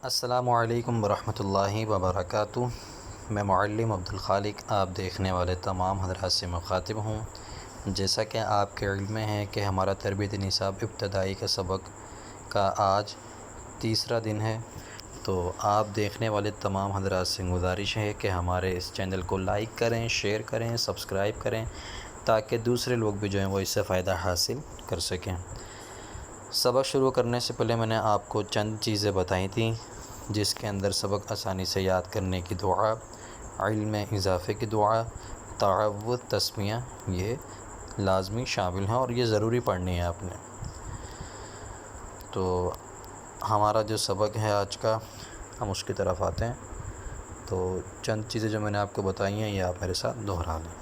السلام علیکم ورحمۃ اللہ وبرکاتہ۔ میں معلم عبدالخالق آپ دیکھنے والے تمام حضرات سے مخاطب ہوں۔ جیسا کہ آپ کے علم میں ہے کہ ہمارا تربیت نصاب ابتدائی کا سبق کا آج تیسرا دن ہے، تو آپ دیکھنے والے تمام حضرات سے گزارش ہے کہ ہمارے اس چینل کو لائک کریں، شیئر کریں، سبسکرائب کریں، تاکہ دوسرے لوگ بھی جو ہیں وہ اس سے فائدہ حاصل کر سکیں۔ سبق شروع کرنے سے پہلے میں نے آپ کو چند چیزیں بتائی تھیں، جس کے اندر سبق آسانی سے یاد کرنے کی دعا، علم میں اضافے کی دعا، تعوذ، تسمیہ، یہ لازمی شامل ہیں اور یہ ضروری پڑھنی ہے آپ نے۔ تو ہمارا جو سبق ہے آج کا، ہم اس کی طرف آتے ہیں۔ تو چند چیزیں جو میں نے آپ کو بتائی ہیں یہ آپ میرے ساتھ دہرا لیں۔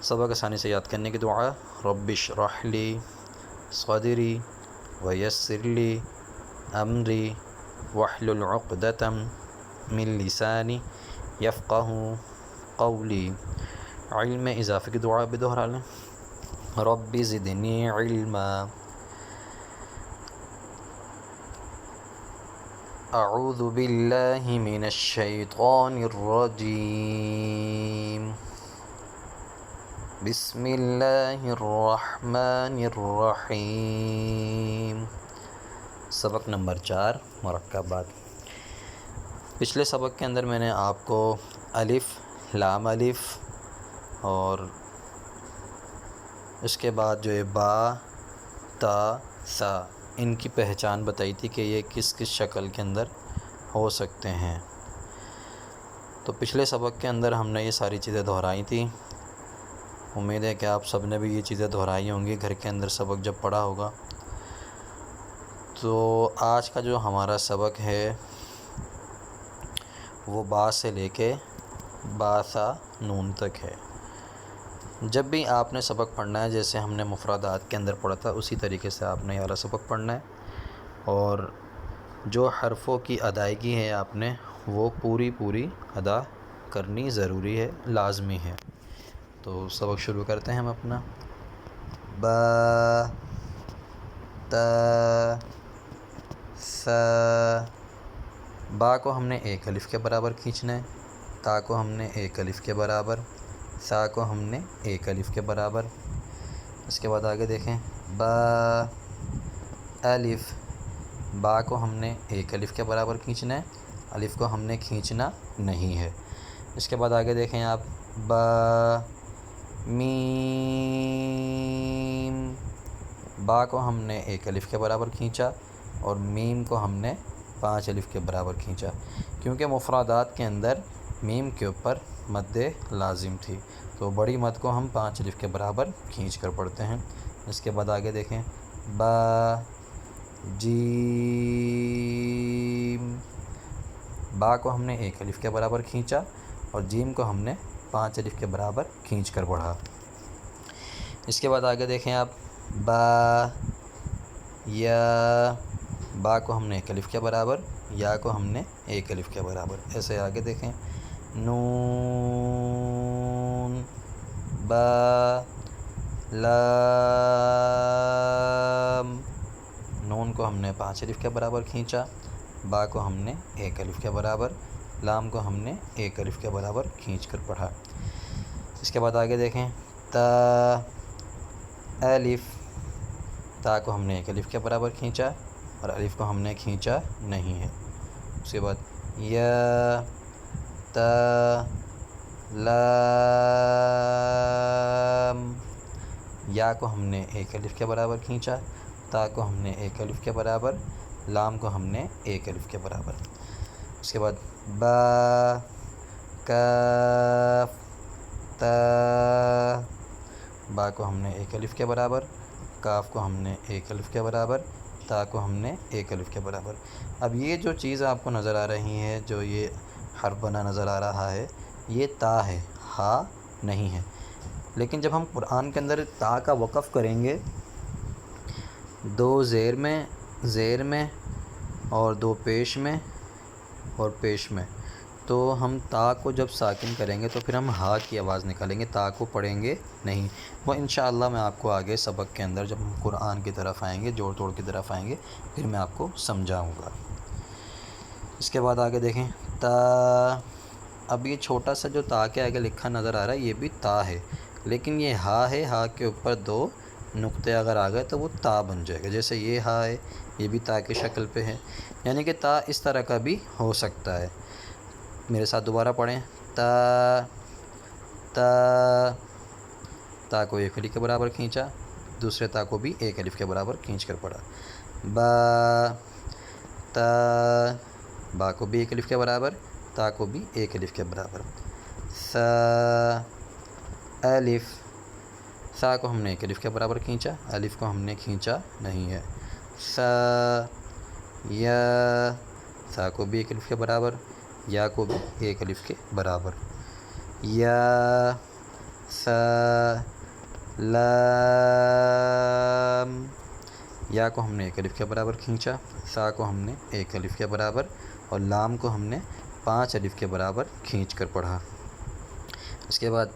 سبق آسانی سے یاد کرنے کی دعا: رب اشرح لی صدری ویسر لی امری واحلل عقدۃ من لسانی یفقہوا قولی۔ علم میں اضافے کی دعا بھی دہرا لیں: رب زدنی علما اعوذ باللہ من الشیطان الرجیم بسم اللہ الرحمن الرحیم۔ سبق نمبر 4، مرکبات۔ پچھلے سبق کے اندر میں نے آپ کو الف، لام الف اور اس کے بعد جو ہے با، تا، سا، ان کی پہچان بتائی تھی کہ یہ کس کس شکل کے اندر ہو سکتے ہیں۔ تو پچھلے سبق کے اندر ہم نے یہ ساری چیزیں دہرائی تھیں۔ امید ہے کہ آپ سب نے بھی یہ چیزیں دہرائی ہوں گی گھر کے اندر سبق جب پڑھا ہوگا۔ تو آج کا جو ہمارا سبق ہے وہ با سے لے کے با سا نون تک ہے۔ جب بھی آپ نے سبق پڑھنا ہے، جیسے ہم نے مفردات کے اندر پڑھا تھا، اسی طریقے سے آپ نے یہ والا سبق پڑھنا ہے، اور جو حرفوں کی ادائیگی ہے آپ نے وہ پوری ادا کرنی ضروری ہے، لازمی ہے۔ تو سبق شروع کرتے ہیں ہم اپنا۔ با، تا، سا۔ با کو ہم نے ایک الف کے برابر کھینچنا ہے، تا کو ہم نے ایک الف کے برابر، سا کو ہم نے ایک الف کے برابر۔ اس کے بعد آگے دیکھیں، با، الف۔ با کو ہم نے ایک الف کے برابر کھینچنا ہے، الف کو ہم نے کھینچنا نہیں ہے۔ اس کے بعد آگے دیکھیں آپ، با، میم۔ با کو ہم نے ایک الف کے برابر کھینچا اور میم کو ہم نے 5 الف کے برابر کھینچا، کیونکہ مفردات کے اندر میم کے اوپر مد لازم تھی، تو بڑی مد کو ہم 5 الف کے برابر کھینچ کر پڑھتے ہیں۔ اس کے بعد آگے دیکھیں، با، جیم۔ با کو ہم نے ایک الف کے برابر کھینچا اور جیم کو ہم نے 5 الف کے برابر کھینچ کر پڑھا۔ اس کے بعد آگے دیکھیں آپ، با، یا۔ با کو ہم نے ایک الف کے برابر، یا کو ہم نے ایک الف کے برابر۔ ایسے آگے دیکھیں، نون، با، لام۔ نون کو ہم نے 5 الف کے برابر کھینچا، با کو ہم نے ایک الف کے برابر، لام کو ہم نے ایک الف کے برابر کھینچ کر پڑھا۔ اس کے بعد آگے دیکھیں، تا، الف۔ تا کو ہم نے ایک الف کے برابر کھینچا اور الف کو ہم نے کھینچا نہیں ہے۔ اس کے بعد یا، تا، لام۔ یا کو ہم نے ایک الف کے برابر کھینچا، تا کو ہم نے ایک الف کے برابر، لام کو ہم نے ایک الف کے برابر۔ اس کے بعد با، کاف، تا۔ با کو ہم نے ایک الف کے برابر، کاف کو ہم نے ایک الف کے برابر، تا کو ہم نے ایک الف کے برابر۔ اب یہ جو چیز آپ کو نظر آ رہی ہے، جو یہ حرف بنا نظر آ رہا ہے، یہ تا ہے، ہا نہیں ہے۔ لیکن جب ہم قرآن کے اندر تا کا وقف کریں گے، 2 زیر میں اور 2 پیش میں اور پیش میں، تو ہم تا کو جب ساکن کریں گے تو پھر ہم ہا کی آواز نکالیں گے، تا کو پڑھیں گے نہیں۔ وہ انشاءاللہ میں آپ کو آگے سبق کے اندر جب ہم قرآن کی طرف آئیں گے، جوڑ توڑ کی طرف آئیں گے، پھر میں آپ کو سمجھاؤں گا۔ اس کے بعد آگے دیکھیں تا، اب یہ چھوٹا سا جو تا کے آگے لکھا نظر آ رہا ہے یہ بھی تا ہے، لیکن یہ ہا ہے، ہا کے اوپر 2 نقطے اگر آ گئے تو وہ تا بن جائے گا۔ جیسے یہ ہا ہے، یہ بھی تا کی شکل پہ ہے، یعنی کہ تا اس طرح کا بھی ہو سکتا ہے۔ میرے ساتھ دوبارہ پڑھیں، تا تا، تا کو 1 الف کے برابر کھینچا، دوسرے تا کو بھی 1 الف کے برابر کھینچ کر پڑھا۔ با تا، با کو بھی 1 الف کے برابر، تا کو بھی 1 الف کے برابر۔ سا الف، سا کو ہم نے 1 الف کے برابر کھینچا، الف کو ہم نے کھینچا نہیں ہے۔ سا یا، سا کو بھی 1 الف کے برابر، یا کو بھی 1 الف کے برابر۔ یا سا لام، یا کو ہم نے 1 الف کے برابر کھینچا، سا کو ہم نے 1 الف کے برابر، اور لام کو ہم نے 5 الف کے برابر کھینچ کر پڑھا۔ اس کے بعد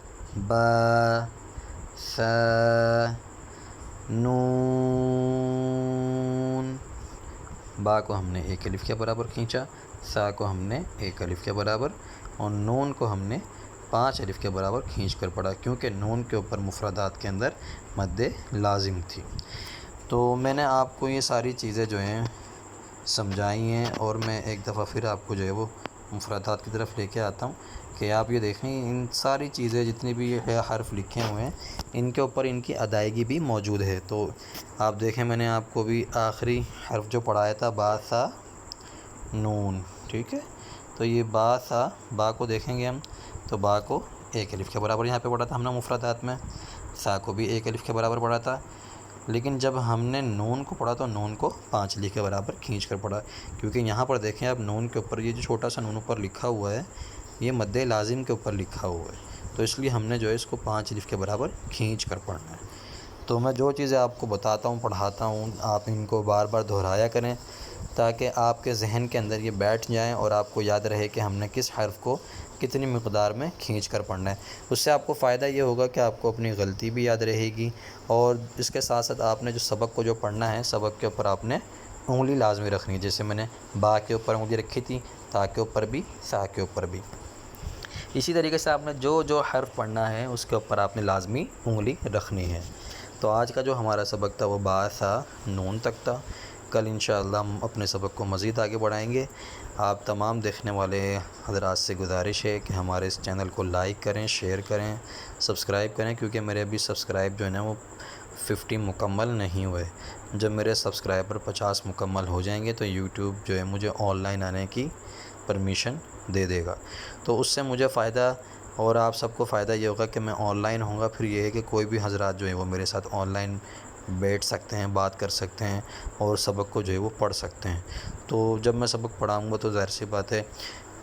با سا نون، با کو ہم نے 1 الف کے برابر کھینچا، سا کو ہم نے 1 الف کے برابر، اور نون کو ہم نے 5 الف کے برابر کھینچ کر پڑھا، کیونکہ نون کے اوپر مفردات کے اندر مد لازم تھی۔ تو میں نے آپ کو یہ ساری چیزیں جو ہیں سمجھائی ہیں، اور میں ایک دفعہ پھر آپ کو جو ہے وہ مفردات کی طرف لے کے آتا ہوں کہ آپ یہ دیکھیں ان ساری چیزیں جتنی بھی یہ حرف لکھے ہوئے ہیں ان کے اوپر ان کی ادائیگی بھی موجود ہے۔ تو آپ دیکھیں میں نے آپ کو بھی آخری حرف جو پڑھایا تھا با سا نون، ٹھیک ہے، تو یہ با سا، با کو دیکھیں گے ہم تو با کو 1 الف کے برابر یہاں پہ پڑھا تھا ہم نے مفردات میں، سا کو بھی 1 الف کے برابر پڑھا تھا، لیکن جب ہم نے نون کو پڑھا تو نون کو 5 الف کے برابر کھینچ کر پڑھا، کیونکہ یہاں پر دیکھیں اب نون کے اوپر یہ جو چھوٹا سا نون اوپر لکھا ہوا ہے یہ مد لازم کے اوپر لکھا ہوا ہے، تو اس لیے ہم نے جو ہے اس کو 5 الف کے برابر کھینچ کر پڑھنا ہے۔ تو میں جو چیزیں آپ کو بتاتا ہوں پڑھاتا ہوں آپ ان کو بار بار دہرایا کریں تاکہ آپ کے ذہن کے اندر یہ بیٹھ جائیں اور آپ کو یاد رہے کہ ہم نے کس حرف کو کتنی مقدار میں کھینچ کر پڑھنا ہے۔ اس سے آپ کو فائدہ یہ ہوگا کہ آپ کو اپنی غلطی بھی یاد رہے گی، اور اس کے ساتھ ساتھ آپ نے جو سبق کو جو پڑھنا ہے سبق کے اوپر آپ نے انگلی لازمی رکھنی ہے، جیسے میں نے با کے اوپر انگلی رکھی تھی، تا کے اوپر بھی، سا کے اوپر بھی۔ اسی طریقے سے آپ نے جو جو حرف پڑھنا ہے اس کے اوپر آپ نے لازمی انگلی رکھنی ہے۔ تو آج کا جو ہمارا سبق تھا وہ با سا نون تک تھا، کل انشاءاللہ ہم اپنے سبق کو مزید آگے بڑھائیں گے۔ آپ تمام دیکھنے والے حضرات سے گزارش ہے کہ ہمارے اس چینل کو لائک کریں، شیئر کریں، سبسکرائب کریں، کیونکہ میرے ابھی سبسکرائب جو ہے نا وہ 50 مکمل نہیں ہوئے۔ جب میرے سبسکرائبر 50 مکمل ہو جائیں گے تو یوٹیوب جو ہے مجھے آن لائن آنے کی پرمیشن دے دے گا، تو اس سے مجھے فائدہ اور آپ سب کو فائدہ یہ ہوگا کہ میں آن لائن ہوں گا، پھر یہ ہے کہ کوئی بھی حضرات جو ہیں وہ میرے ساتھ آن لائن بیٹھ سکتے ہیں، بات کر سکتے ہیں، اور سبق کو جو ہے وہ پڑھ سکتے ہیں۔ تو جب میں سبق پڑھاؤں گا تو ظاہر سی بات ہے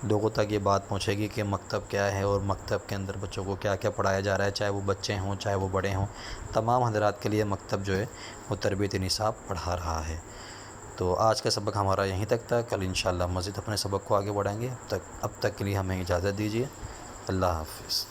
لوگوں تک یہ بات پہنچے گی کہ مکتب کیا ہے اور مکتب کے اندر بچوں کو کیا کیا پڑھایا جا رہا ہے، چاہے وہ بچے ہوں چاہے وہ بڑے ہوں، تمام حضرات کے لیے مکتب جو ہے وہ تربیت نصاب پڑھا رہا ہے۔ تو آج کا سبق ہمارا یہیں تک تھا، کل انشاءاللہ مزید اپنے سبق کو آگے بڑھائیں گے، اب تک کے لیے ہمیں اجازت دیجیے، اللہ حافظ۔